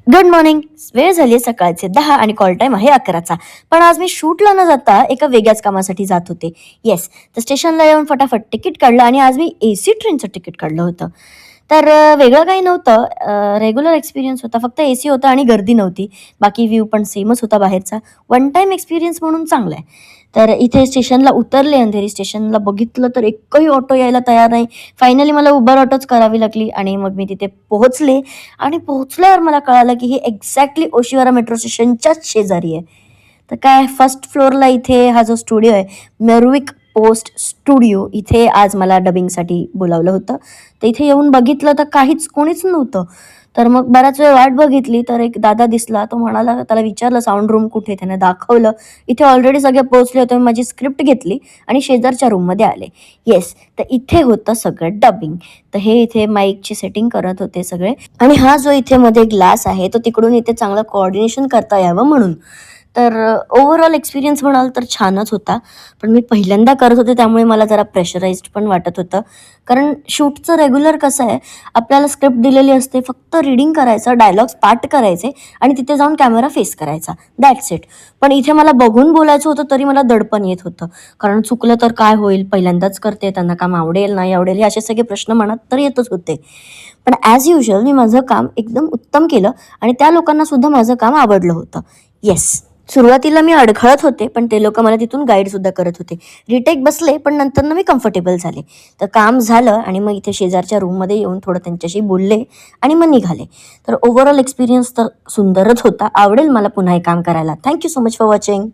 Good morning. वेळ झाली सकाळचे 10 आणि कॉल टाइम आहे 11चा. पण आज मी शूटला न जाता एका वेगळ्याच कामासाठी जात होते. येस, तर स्टेशनला येऊन फटाफट तिकीट काढलं आणि आज मी AC ट्रेनचं तिकीट काढलं होतं. तर वेगळं काही नव्हतं. रेग्युलर एक्सपिरियन्स होता. फक्त AC होता आणि गर्दी नव्हती. बाकी व्ह्यू पण सेमच होता बाहेरचा. वन टाईम एक्सपिरियन्स म्हणून चांगला आहे. तर इथे स्टेशनला उतरले, अंधेरी स्टेशनला बघितलं तर एकही ऑटो यायला तयार नाही. फायनली मला उबर ऑटोच करावी लागली आणि मग मी तिथे पोहोचले आणि पोहोचल्यावर मला कळालं की हे एक्झॅक्टली ओशिवारा मेट्रो स्टेशनच्याच शेजारी आहे. तर काय फर्स्ट फ्लोअरला इथे हा जो स्टुडिओ आहे, मेरविक पोस्ट स्टुडिओ, इथे आज मला डबिंगसाठी बोलावलं होतं. तर इथे येऊन बघितलं तर काहीच कोणीच नव्हतं. तर मग बराच वेळ वाट बघितली तर एक दादा दिसला. तो म्हणाला, त्याला विचारलं साऊंड रूम कुठे, त्याने दाखवलं. इथे ऑलरेडी सगळे पोहोचले होते. मी माझी स्क्रिप्ट घेतली आणि शेजारच्या रूममध्ये आले. येस, तर इथे होतं सगळं डबिंग. तर हे इथे माईकची सेटिंग करत होते सगळे आणि हा जो इथे मध्ये ग्लास आहे तो तिकडून इथे चांगलं कोऑर्डिनेशन करता यावं म्हणून. तर ओव्हरऑल एक्सपिरियन्स म्हणाल तर छानच होता. पण मी पहिल्यांदा करत होते त्यामुळे मला जरा प्रेशराइज्ड पण वाटत होतं. कारण शूटचं रेग्युलर कसं आहे, आपल्याला स्क्रिप्ट दिलेली असते, फक्त रीडिंग करायचं, डायलॉग्स पाठ करायचे आणि तिथे जाऊन कॅमेरा फेस करायचा, दॅट्स इट. पण इथे मला बघून बोलायचं होतं तरी मला दडपण येत होतं. कारण चुकलं तर काय होईल, पहिल्यांदाच करते, त्यांना काम आवडेल नाही आवडेल हे असे सगळे प्रश्न मनात तर येतच होते. पण ॲज युजल मी माझं काम एकदम उत्तम केलं आणि त्या लोकांना सुद्धा माझं काम आवडलं होतं. येस, सुरुवातीला मी अडखळत होते पण ते लोक मला तिथून गाईड सुद्धा करत होते. रिटेक बसले पण नंतर मी कम्फर्टेबल झाले. तर काम झालं आणि मग इथे शेजारच्या रूममध्ये येऊन थोडं त्यांच्याशी बोलले आणि मग निघाले. तर ओव्हरऑल एक्सपिरियन्स तर सुंदरच होता. आवडेल मला पुन्हा हे काम करायला. Thank you so much for watching.